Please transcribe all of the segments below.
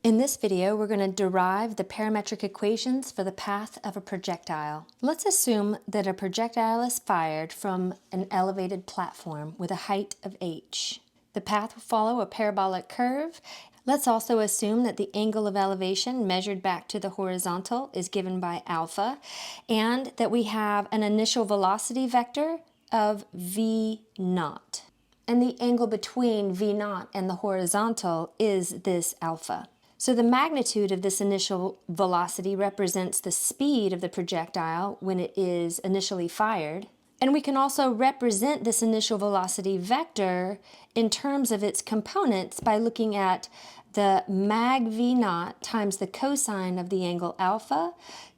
In this video, we're going to derive the parametric equations for the path of a projectile. Let's assume that a projectile is fired from an elevated platform with a height of h. The path will follow a parabolic curve. Let's also assume that the angle of elevation measured back to the horizontal is given by alpha, and that we have an initial velocity vector of v naught. And the angle between v naught and the horizontal is this alpha. So the magnitude of this initial velocity represents the speed of the projectile when it is initially fired. And we can also represent this initial velocity vector in terms of its components by looking at the mag v naught times the cosine of the angle alpha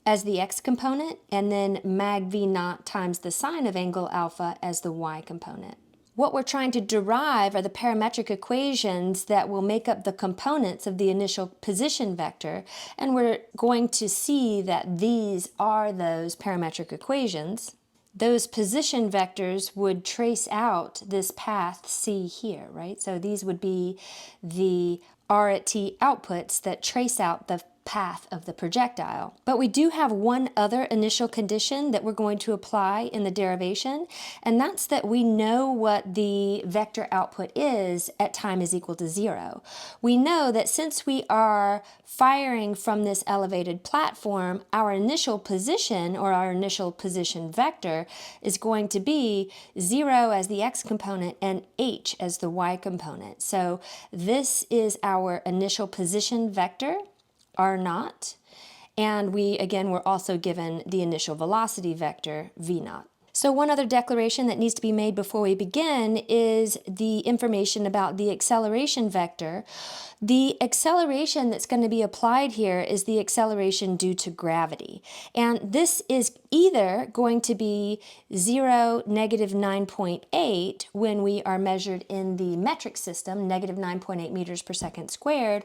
as the x component, and then mag v naught times the sine of angle alpha as the y component. What we're trying to derive are the parametric equations that will make up the components of the initial position vector, and we're going to see that these are those parametric equations. Those position vectors would trace out this path C here, right? So these would be the R at T outputs that trace out the path of the projectile. But we do have one other initial condition that we're going to apply in the derivation, and that's that we know what the vector output is at time is equal to 0. We know that since we are firing from this elevated platform, our initial position, or our initial position vector, is going to be 0 as the x component and h as the y component. So this is our initial position vector, R naught, and we again were also given the initial velocity vector v naught. So one other declaration that needs to be made before we begin is the information about the acceleration vector. The acceleration that's going to be applied here is the acceleration due to gravity. And this is either going to be 0, negative 9.8 when we are measured in the metric system, negative 9.8 meters per second squared,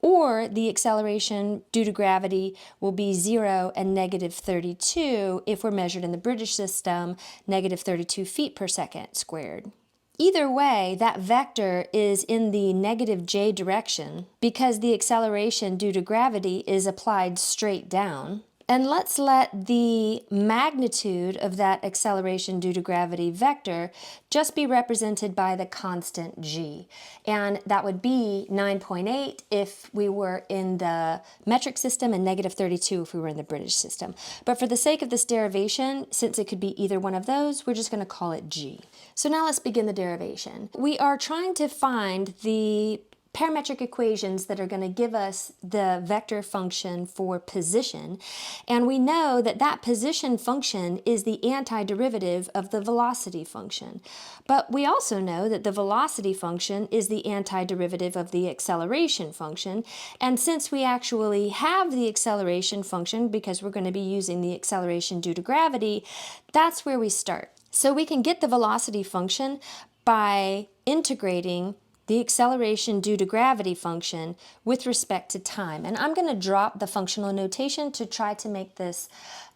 or the acceleration due to gravity will be 0 and negative 32 if we're measured in the British system, negative 32 feet per second squared. Either way, that vector is in the negative j direction because the acceleration due to gravity is applied straight down. And let's let the magnitude of that acceleration due to gravity vector just be represented by the constant g. And that would be 9.8 if we were in the metric system and negative 32 if we were in the British system. But for the sake of this derivation, since it could be either one of those, we're just going to call it g. So now let's begin the derivation. We are trying to find the parametric equations that are going to give us the vector function for position, and we know that that position function is the antiderivative of the velocity function. But we also know that the velocity function is the antiderivative of the acceleration function, and since we actually have the acceleration function because we're going to be using the acceleration due to gravity, that's where we start. So we can get the velocity function by integrating the acceleration due to gravity function with respect to time. And I'm going to drop the functional notation to try to make this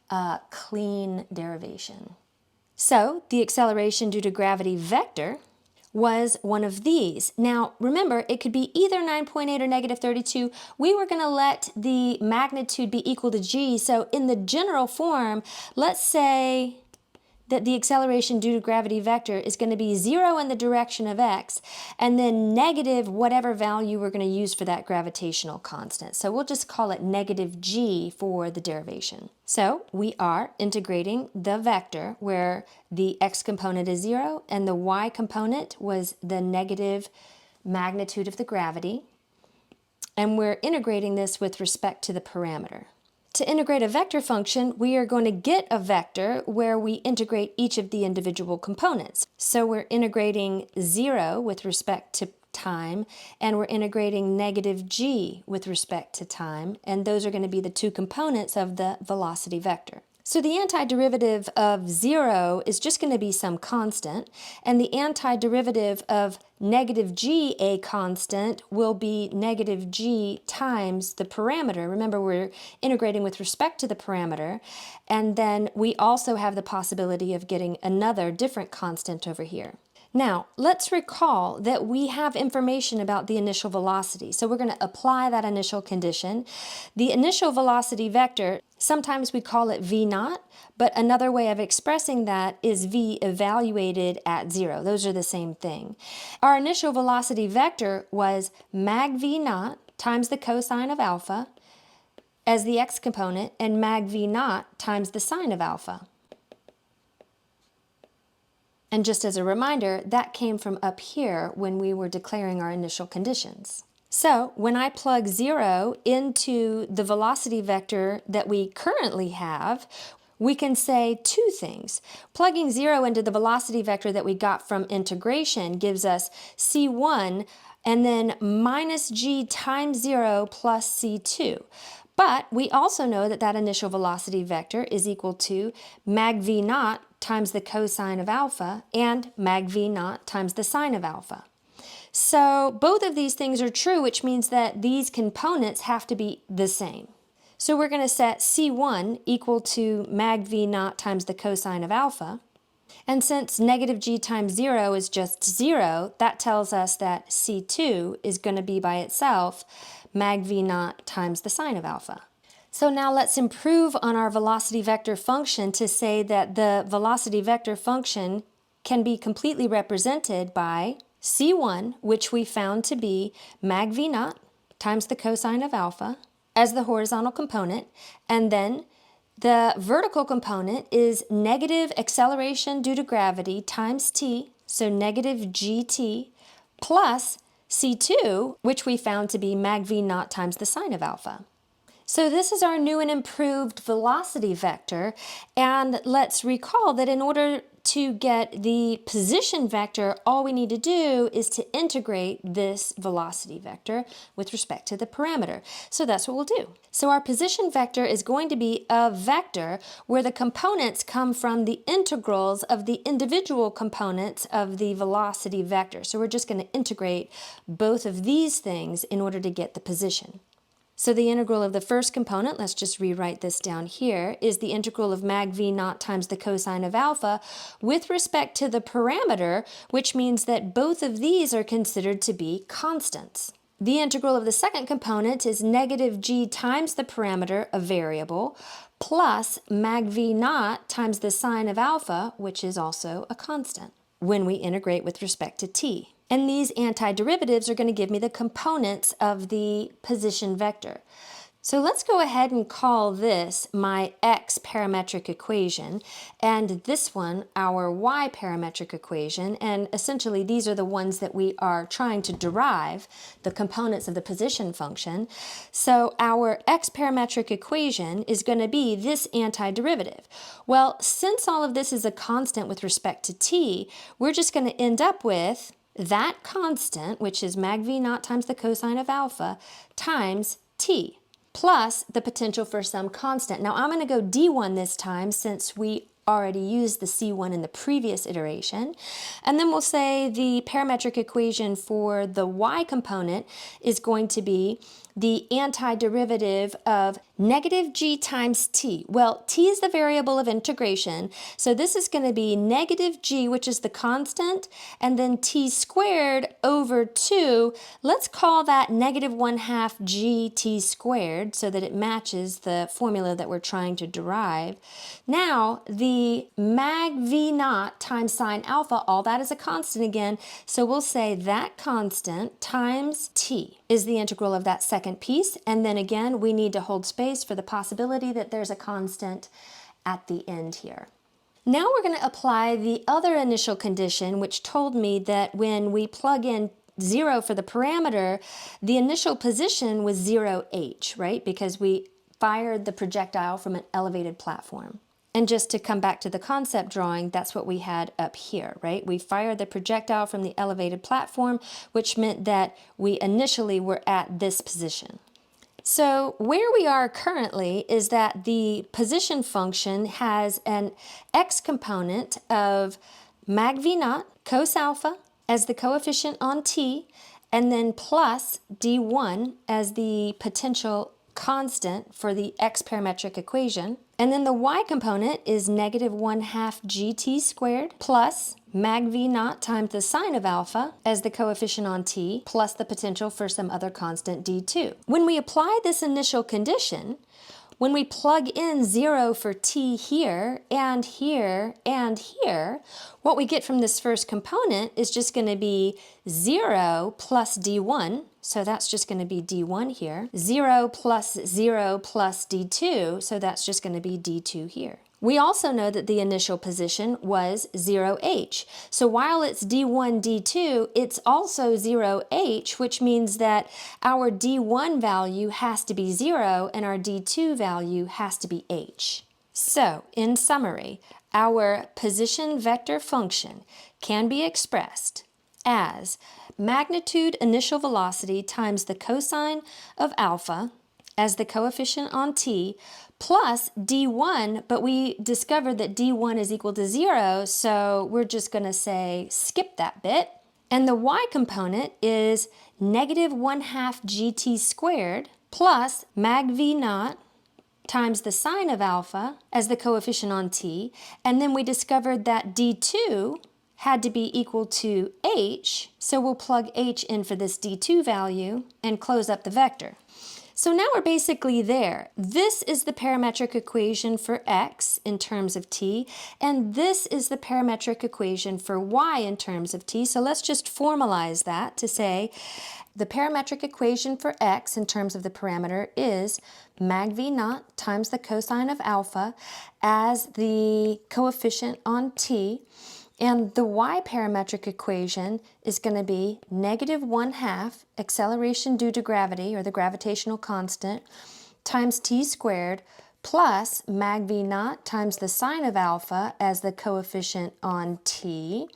a clean derivation. So the acceleration due to gravity vector was one of these. Now remember, it could be either 9.8 or negative 32. We were going to let the magnitude be equal to g, so in the general form, let's say that the acceleration due to gravity vector is going to be 0 in the direction of x, and then negative whatever value we're going to use for that gravitational constant. So we'll just call it negative g for the derivation. So we are integrating the vector where the x component is 0 and the y component was the negative magnitude of the gravity, and we're integrating this with respect to the parameter. To integrate a vector function, we are going to get a vector where we integrate each of the individual components. So we're integrating 0 with respect to time, and we're integrating negative g with respect to time, and those are going to be the two components of the velocity vector. So the antiderivative of 0 is just going to be some constant, and the antiderivative of negative g, a constant, will be negative g times the parameter. Remember, we're integrating with respect to the parameter, and then we also have the possibility of getting another different constant over here. Now, let's recall that we have information about the initial velocity. So we're going to apply that initial condition. The initial velocity vector, sometimes we call it v naught, but another way of expressing that is v evaluated at 0. Those are the same thing. Our initial velocity vector was mag v naught times the cosine of alpha as the x component and mag v naught times the sine of alpha. And just as a reminder, that came from up here when we were declaring our initial conditions. So when I plug 0 into the velocity vector that we currently have, we can say two things. Plugging 0 into the velocity vector that we got from integration gives us c1 and then minus g times 0 plus c2. But we also know that that initial velocity vector is equal to mag v naught times the cosine of alpha and mag v naught times the sine of alpha. So both of these things are true, which means that these components have to be the same. So we're going to set c1 equal to mag v naught times the cosine of alpha. And since negative g times 0 is just 0, that tells us that c2 is going to be by itself mag v naught times the sine of alpha. So now let's improve on our velocity vector function to say that the velocity vector function can be completely represented by c1, which we found to be mag v naught times the cosine of alpha as the horizontal component, and then the vertical component is negative acceleration due to gravity times t, so negative gt, plus c2, which we found to be mag v naught times the sine of alpha. So this is our new and improved velocity vector, and let's recall that in order to get the position vector, all we need to do is to integrate this velocity vector with respect to the parameter. So that's what we'll do. So our position vector is going to be a vector where the components come from the integrals of the individual components of the velocity vector. So we're just going to integrate both of these things in order to get the position. So the integral of the first component, let's just rewrite this down here, is the integral of mag v naught times the cosine of alpha with respect to the parameter, which means that both of these are considered to be constants. The integral of the second component is negative g times the parameter, a variable, plus mag v naught times the sine of alpha, which is also a constant, when we integrate with respect to t. And these antiderivatives are going to give me the components of the position vector. So let's go ahead and call this my x parametric equation, and this one our y parametric equation, and essentially these are the ones that we are trying to derive, the components of the position function. So our x parametric equation is going to be this antiderivative. Well, since all of this is a constant with respect to t, we're just going to end up with that constant, which is mag v naught times the cosine of alpha, times t, plus the potential for some constant. Now I'm going to go d1 this time since we already used the c1 in the previous iteration. And then we'll say the parametric equation for the y component is going to be the antiderivative of negative g times t. Well, t is the variable of integration, so this is going to be negative g, which is the constant, and then t squared over 2. Let's call that negative 1/2 gt squared so that it matches the formula that we're trying to derive. Now, the mag v naught times sine alpha, all that is a constant again, so we'll say that constant times t is the integral of that second piece, and then again we need to hold space for the possibility that there's a constant at the end here. Now we're going to apply the other initial condition, which told me that when we plug in 0 for the parameter, the initial position was 0h, right? Because we fired the projectile from an elevated platform. And just to come back to the concept drawing, that's what we had up here, right? We fired the projectile from the elevated platform, which meant that we initially were at this position. So where we are currently is that the position function has an x component of mag v naught cos alpha as the coefficient on t, and then plus d1 as the potential constant for the x parametric equation. And then the y component is negative 1/2 gt squared plus mag v naught times the sine of alpha as the coefficient on t plus the potential for some other constant d2. When we apply this initial condition, when we plug in 0 for t here, and here, and here, what we get from this first component is just going to be 0 plus d1, so that's just going to be d1 here, 0 plus 0 plus d2, so that's just going to be d2 here. We also know that the initial position was 0h. So while it's d1, d2, it's also 0h, which means that our d1 value has to be 0 and our d2 value has to be h. So, in summary, our position vector function can be expressed as magnitude initial velocity times the cosine of alpha as the coefficient on t plus d1, but we discovered that d1 is equal to 0, so we're just going to say skip that bit. And the y component is negative 1/2 gt squared plus mag v naught times the sine of alpha as the coefficient on t, and then we discovered that d2 had to be equal to h, so we'll plug h in for this d2 value and close up the vector. So now we're basically there. This is the parametric equation for x in terms of t, and this is the parametric equation for y in terms of t. So let's just formalize that to say the parametric equation for x in terms of the parameter is mag v naught times the cosine of alpha as the coefficient on t. And the y parametric equation is going to be negative 1/2 acceleration due to gravity, or the gravitational constant, times t squared plus mag v naught times the sine of alpha as the coefficient on t,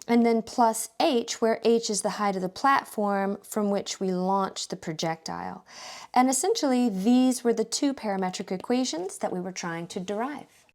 and then plus h, where h is the height of the platform from which we launch the projectile. And essentially, these were the two parametric equations that we were trying to derive.